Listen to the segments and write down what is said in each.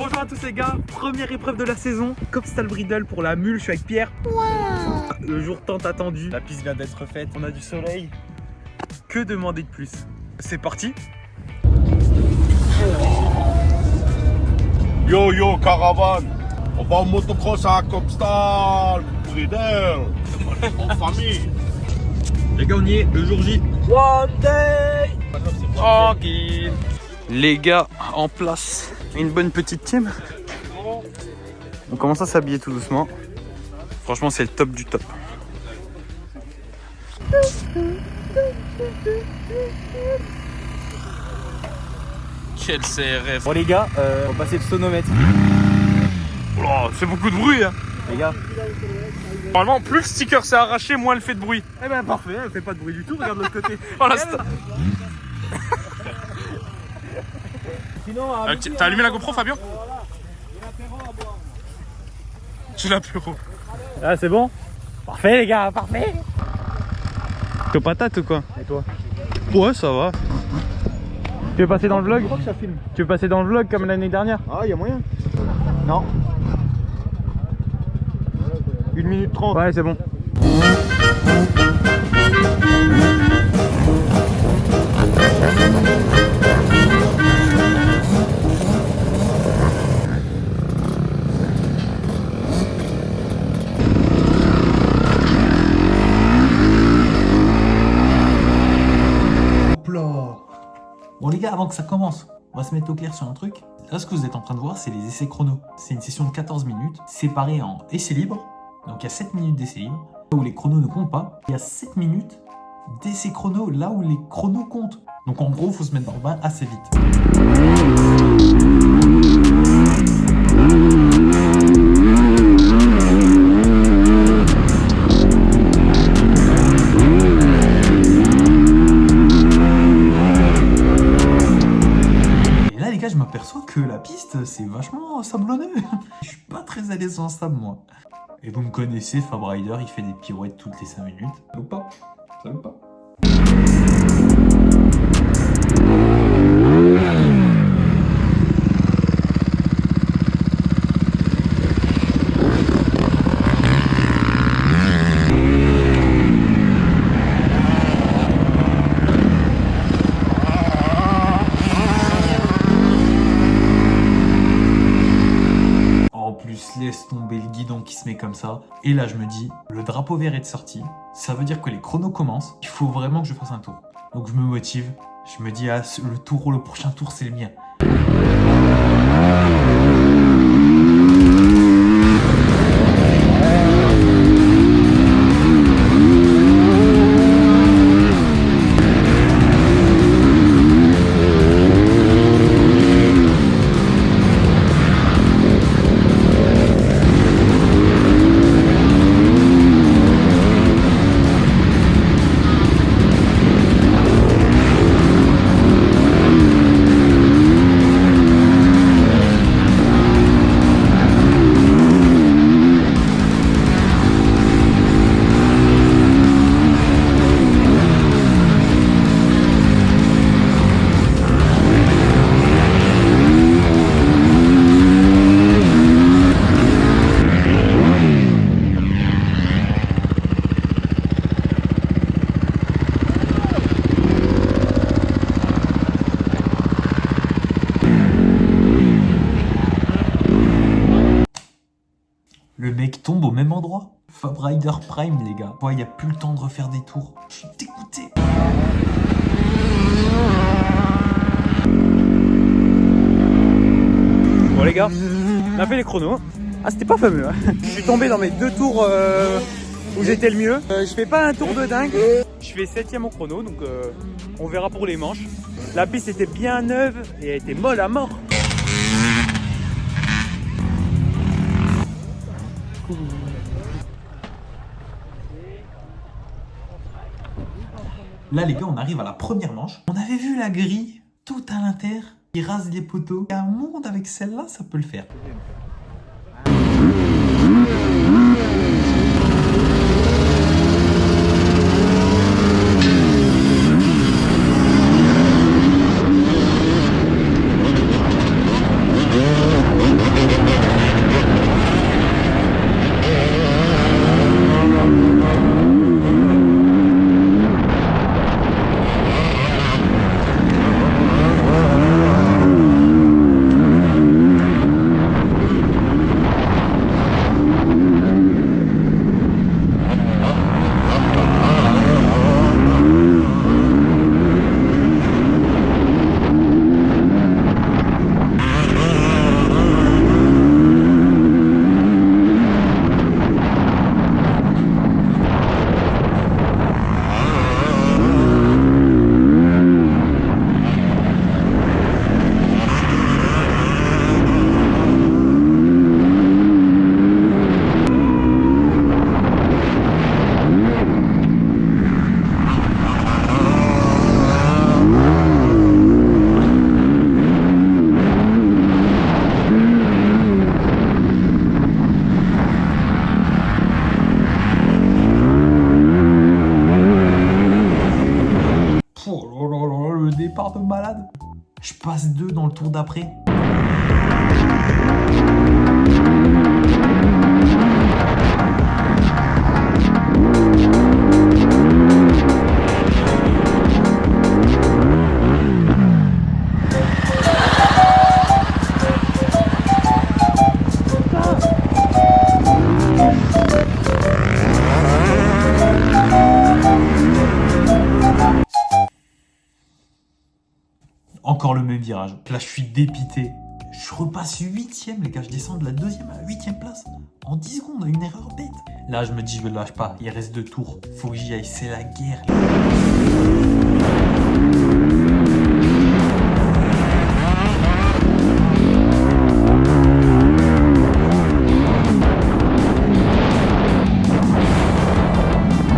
Bonjour à tous les gars, première épreuve de la saison, Copstall Bridle pour la mule, je suis avec Pierre. Le jour tant attendu, la piste vient d'être faite, on a du soleil. Que demander de plus? C'est parti. Yo yo caravane, on va en motocross à Copstall Bridle, en famille. Les gars on y est, le jour J. One day. Tranquille. Les gars en place, une bonne petite team. On commence à s'habiller tout doucement. Franchement c'est le top du top. Quel CRF. Bon les gars, on va passer le sonomètre. Oh, c'est beaucoup de bruit hein. Les gars. Normalement plus le sticker s'est arraché, moins elle fait de bruit. Eh ben parfait, elle fait pas de bruit du tout, regarde de l'autre côté. Oh, t'as allumé la GoPro Fabien? J'ai l'apéro. Ah c'est bon? Parfait les gars, parfait. T'es aux patates ou quoi? Et toi? Ouais ça va. Tu veux passer dans le vlog? Je crois que ça filme. Tu veux passer dans le vlog comme l'année dernière? Ah y'a moyen? Non. 1 minute 30. Ouais c'est bon. Bon les gars, avant que ça commence, on va se mettre au clair sur un truc. Là, ce que vous êtes en train de voir, c'est les essais chrono. C'est une session de 14 minutes, séparée en essais libres. Donc il y a 7 minutes d'essais libres, là où les chronos ne comptent pas. Il y a 7 minutes d'essais chrono, là où les chronos comptent. Donc en gros, il faut se mettre dans le bain assez vite. Je m'aperçois que la piste c'est vachement sablonneux. Je suis pas très à l'aise en sable moi. Et vous me connaissez, Fab Rider, il fait des pirouettes toutes les 5 minutes. Ça ou pas? Ça ou pas? Laisse tomber le guidon qui se met comme ça. Et là, je me dis, le drapeau vert est sorti. Ça veut dire que les chronos commencent. Il faut vraiment que je fasse un tour. Donc je me motive. Je me dis, ah, le prochain tour, c'est le mien. Le mec tombe au même endroit. Fab Rider Prime, les gars. Il n'y a plus le temps de refaire des tours. Je suis dégoûté. Bon les gars, on a fait les chronos. Ah c'était pas fameux hein. Je suis tombé dans mes 2 tours où j'étais le mieux. Je fais pas un tour de dingue. Je fais 7ème au chrono, donc on verra pour les manches. La piste était bien neuve et elle était molle à mort. Là les gars, on arrive à la première manche. On avait vu la grille tout à l'intérieur qui rase les poteaux. Il y a un monde avec celle-là, ça peut le faire. passe 2 dans le tour d'après. Encore le même virage. Là, je suis dépité. Je repasse 8ème, les gars. Je descends de la 2ème à la 8ème place. En 10 secondes, une erreur bête. Là, je me dis, je ne lâche pas. Il reste 2 tours. Faut que j'y aille. C'est la guerre.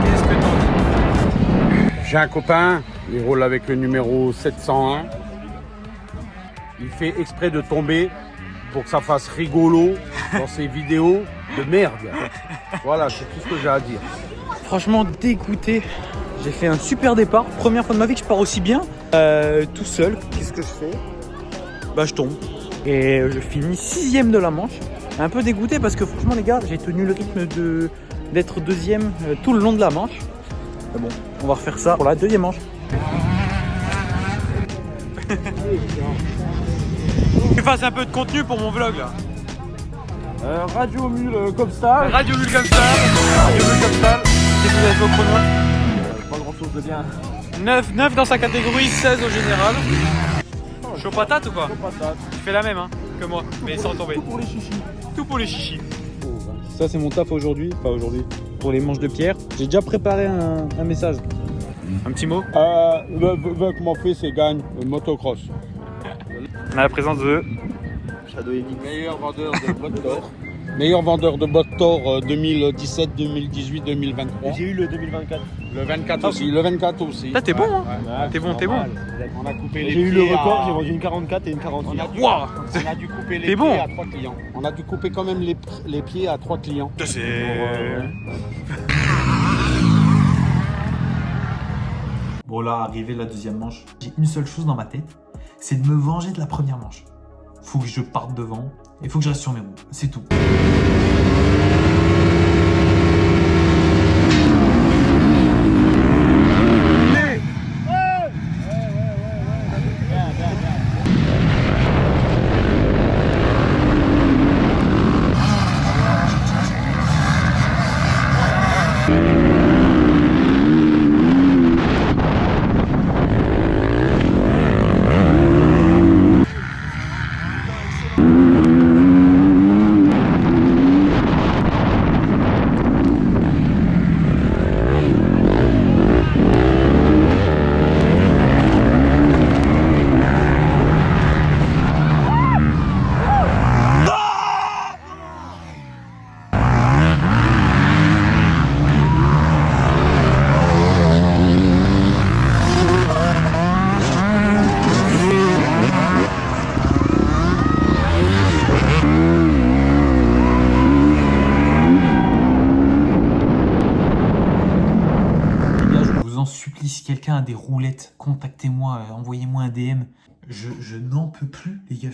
Qu'est-ce que t'en dis? J'ai un copain, il roule avec le numéro 701. Il fait exprès de tomber pour que ça fasse rigolo dans ses vidéos de merde. Voilà, c'est tout ce que j'ai à dire. Franchement dégoûté. J'ai fait un super départ. Première fois de ma vie que je pars aussi bien. Tout seul. Qu'est-ce que je fais? Bah je tombe. Et je finis 6ème de la manche. Un peu dégoûté parce que franchement les gars, j'ai tenu le rythme d'être 2ème tout le long de la manche. Mais bon, on va refaire ça pour la 2e manche. Tu fasses un peu de contenu pour mon vlog là. Radio Mule comme ça. Radio Mule comme ça. Radio Mule comme ça. Qu'est-ce que vous avez fait au chrono? Pas grand chose de bien. 9 dans sa catégorie, 16 au général. Chaud patate ou pas? Tu fais la même hein, que moi, mais sans tomber. Tout pour les chichis. Tout pour les chichis. Ça c'est mon taf aujourd'hui, pas aujourd'hui, pour les manches de pierre. J'ai déjà préparé un message. Un petit mot. Comment fait c'est gagne motocross. On a la présence de Shadow Elite. Meilleur vendeur de bottes d'or. Meilleur vendeur de bottes d'or 2017, 2018, 2023. J'ai eu le 2024. Le 24 aussi. Le 24 aussi. Là t'es bon hein. Ouais, T'es bon. On a coupé les J'ai eu pieds le record, à- j'ai vendu une 44 et une 48. Waouh. On a dû couper les T'es pieds bon. à 3 clients. On a dû couper quand même les pieds à 3 clients. Bon là, arrivé la 2e manche, j'ai une seule chose dans ma tête, c'est de me venger de la première manche. Faut que je parte devant et faut que je reste sur mes roues, c'est tout. Si quelqu'un a des roulettes, contactez-moi, envoyez-moi un DM. Je n'en peux plus, les gars.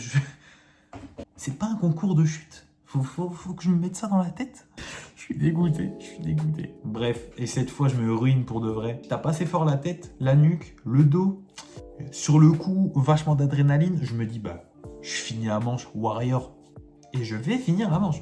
C'est pas un concours de chute. Faut que je me mette ça dans la tête. Je suis dégoûté. Bref, et cette fois, je me ruine pour de vrai. T'as pas assez fort la tête, la nuque, le dos. Sur le coup, vachement d'adrénaline. Je me dis, bah, je finis la manche Warrior. Et je vais finir la manche.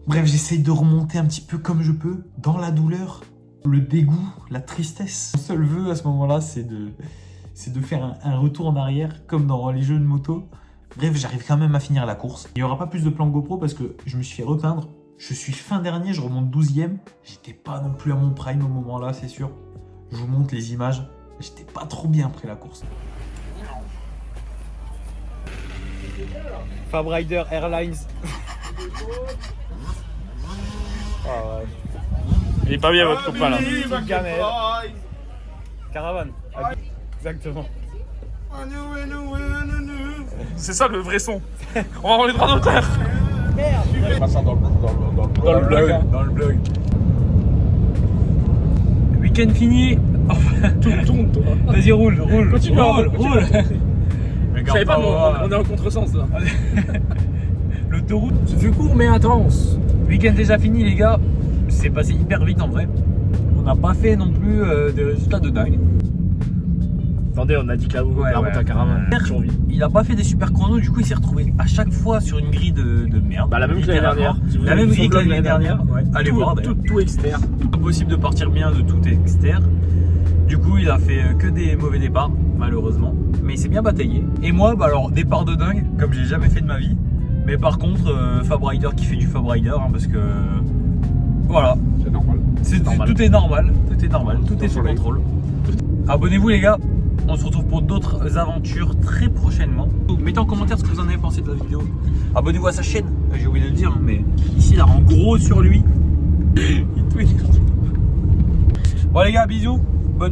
Bref, j'essaye de remonter un petit peu comme je peux, dans la douleur, le dégoût, la tristesse. Mon seul vœu à ce moment-là, c'est de faire un retour en arrière, comme dans les jeux de moto. Bref, j'arrive quand même à finir la course. Il n'y aura pas plus de plan GoPro parce que je me suis fait repeindre. Je suis fin dernier, je remonte 12ème. J'étais pas non plus à mon prime au moment-là, c'est sûr. Je vous montre les images. J'étais pas trop bien après la course. Fab Rider Airlines. Il est pas bien votre copain là. Gamelle. Caravane. Exactement. C'est ça le vrai son. On va avoir les droits d'auteur. Pas ça dans le blog. Dans le blog. Week-end fini. Tourne, toi. Vas-y, roule. Continue, roule. Je savais pas, on est en contresens là. L'autoroute. Ce fut court mais intense. Week-end déjà fini, les gars. C'est passé hyper vite en vrai. On n'a pas fait non plus des résultats de dingue. Attendez, on a dit que la route à Caravane. Il a pas fait des super chronos, du coup il s'est retrouvé à chaque fois sur une grille de merde. Bah, la même que l'année dernière. Si vous La avez même vu son grille que vlog l'année dernière. Ouais. Allez voir d'ailleurs. Tout externe. Impossible de partir bien de tout externe. Du coup il a fait que des mauvais départs, malheureusement. Mais il s'est bien bataillé. Et moi, bah alors, départ de dingue, comme j'ai jamais fait de ma vie. Mais par contre, Fab Rider qui fait du Fab Rider, hein, parce que... Voilà. C'est normal. Tout est normal, tout est sous soleil. contrôle. Abonnez-vous les gars, on se retrouve pour d'autres aventures très prochainement. Mettez en commentaire ce que vous en avez pensé de la vidéo. Abonnez-vous à sa chaîne, j'ai oublié de le dire, hein, mais ici là en gros sur lui. Il tweet. Bon les gars, bisous, bon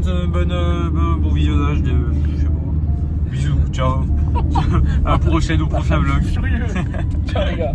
visionnage de... je sais pas. Bisous, ciao. À la prochaine, au prochain vlog. Ciao les gars.